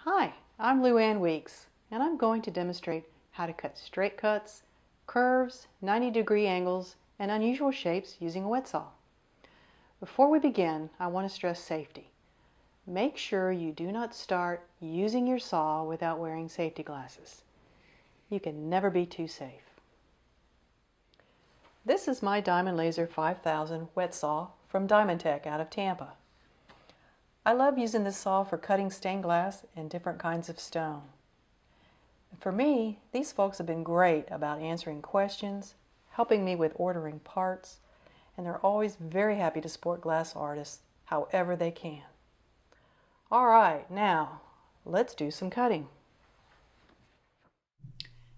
Hi, I'm Lou Ann Weeks, and I'm going to demonstrate how to cut straight cuts, curves, 90-degree angles, and unusual shapes using a wet saw. Before we begin, I want to stress safety. Make sure you do not start using your saw without wearing safety glasses. You can never be too safe. This is my Diamond Laser 5000 wet saw from Diamond Tech out of Tampa. I love using this saw for cutting stained glass and different kinds of stone. For me, these folks have been great about answering questions, helping me with ordering parts, and they're always very happy to support glass artists however they can. All right, now let's do some cutting.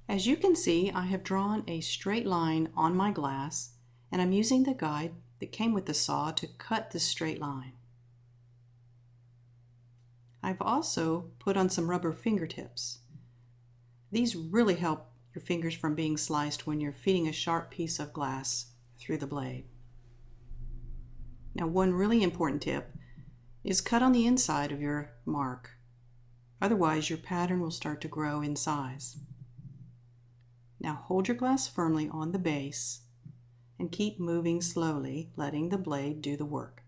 As you can see, I have drawn a straight line on my glass, and I'm using the guide that came with the saw to cut this straight line. I've also put on some rubber fingertips. These really help your fingers from being sliced when you're feeding a sharp piece of glass through the blade. Now, one really important tip is cut on the inside of your mark. Otherwise, your pattern will start to grow in size. Now hold your glass firmly on the base and keep moving slowly, letting the blade do the work.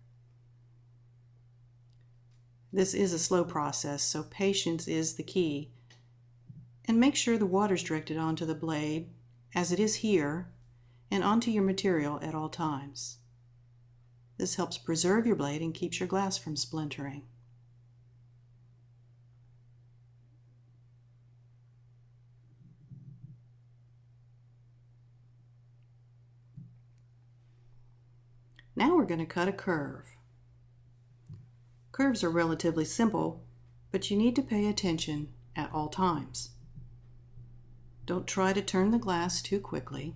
This is a slow process, so patience is the key. And make sure the water is directed onto the blade, as it is here, and onto your material at all times. This helps preserve your blade and keeps your glass from splintering. Now we're going to cut a curve. Curves are relatively simple, but you need to pay attention at all times. Don't try to turn the glass too quickly.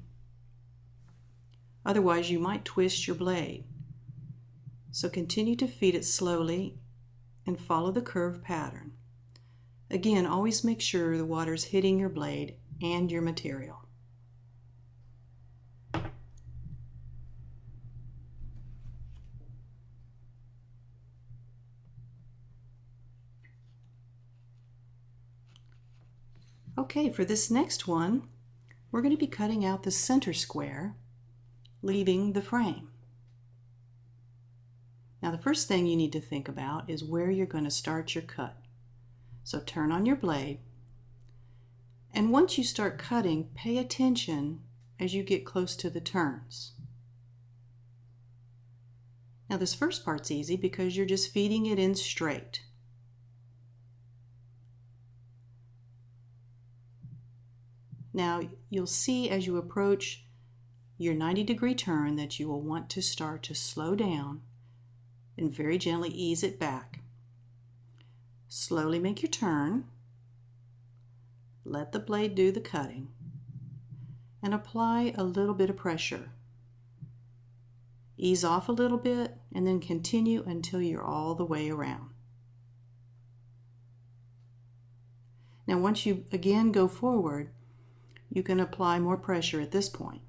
Otherwise, you might twist your blade. So continue to feed it slowly and follow the curve pattern. Again, always make sure the water is hitting your blade and your material. Okay, for this next one, we're going to be cutting out the center square, leaving the frame. Now, the first thing you need to think about is where you're going to start your cut. So turn on your blade, and once you start cutting, pay attention as you get close to the turns. Now, this first part's easy because you're just feeding it in straight. Now, you'll see as you approach your 90-degree turn that you will want to start to slow down and very gently ease it back. Slowly make your turn, let the blade do the cutting, and apply a little bit of pressure. Ease off a little bit and then continue until you're all the way around. Now, once you again go forward, you can apply more pressure at this point.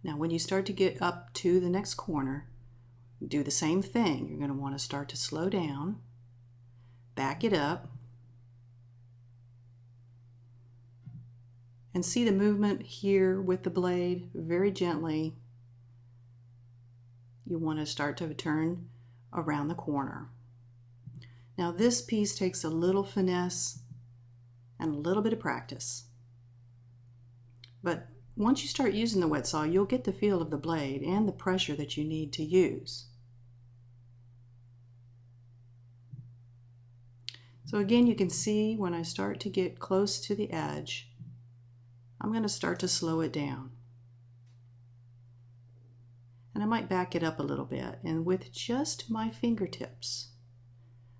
Now, when you start to get up to the next corner, do the same thing. You're going to want to start to slow down, back it up, and see the movement here with the blade very gently. You want to start to turn around the corner. Now, this piece takes a little finesse and a little bit of practice. But once you start using the wet saw, you'll get the feel of the blade and the pressure that you need to use. So again, you can see when I start to get close to the edge, I'm going to start to slow it down. And I might back it up a little bit, and with just my fingertips,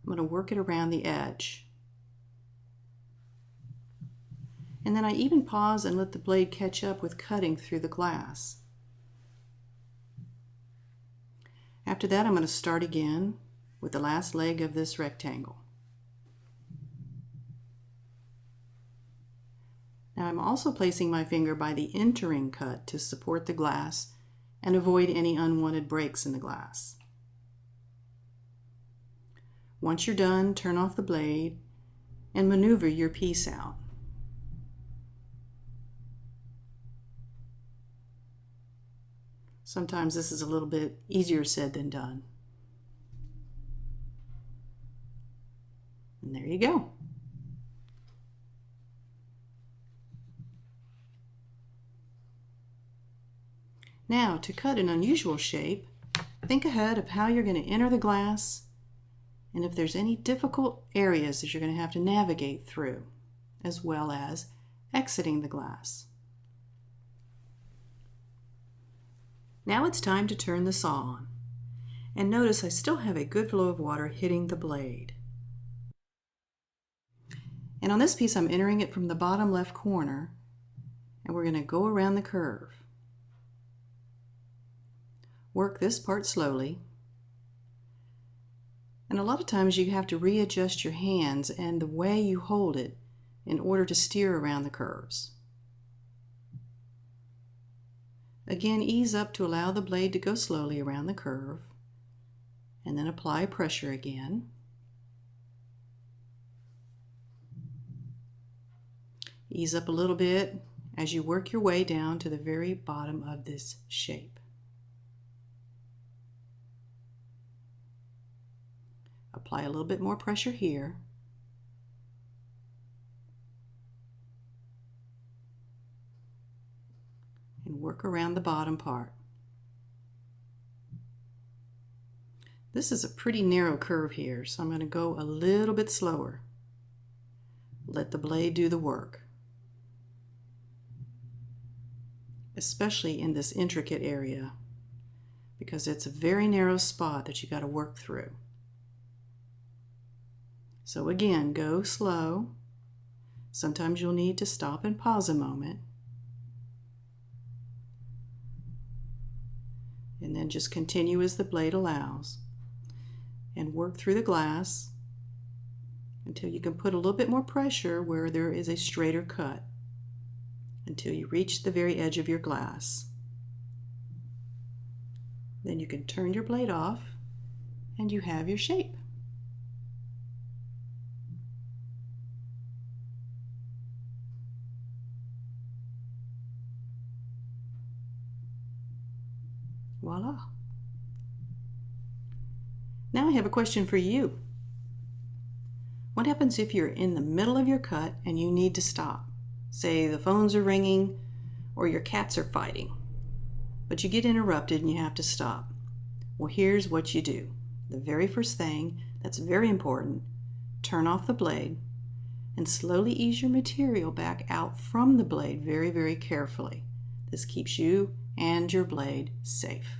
I'm going to work it around the edge. And then I even pause and let the blade catch up with cutting through the glass. After that, I'm going to start again with the last leg of this rectangle. Now I'm also placing my finger by the entering cut to support the glass and avoid any unwanted breaks in the glass. Once you're done, turn off the blade and maneuver your piece out. Sometimes this is a little bit easier said than done. And there you go. Now, to cut an unusual shape, think ahead of how you're going to enter the glass and if there's any difficult areas that you're going to have to navigate through, as well as exiting the glass. Now it's time to turn the saw on. And notice I still have a good flow of water hitting the blade. And on this piece I'm entering it from the bottom left corner, and we're going to go around the curve. Work this part slowly. And a lot of times you have to readjust your hands and the way you hold it in order to steer around the curves. Again, ease up to allow the blade to go slowly around the curve, and then apply pressure again. Ease up a little bit as you work your way down to the very bottom of this shape. Apply a little bit more pressure here. And work around the bottom part. This is a pretty narrow curve here, so I'm going to go a little bit slower. Let the blade do the work, especially in this intricate area, because it's a very narrow spot that you got to work through. So again, go slow. Sometimes you'll need to stop and pause a moment. And then just continue as the blade allows. And work through the glass until you can put a little bit more pressure where there is a straighter cut, until you reach the very edge of your glass. Then you can turn your blade off and you have your shape. Voila. Now I have a question for you. What happens if you're in the middle of your cut and you need to stop? Say the phones are ringing or your cats are fighting, but you get interrupted and you have to stop. Well, here's what you do. The very first thing that's very important, turn off the blade and slowly ease your material back out from the blade very, very carefully. This keeps you and your blade safe.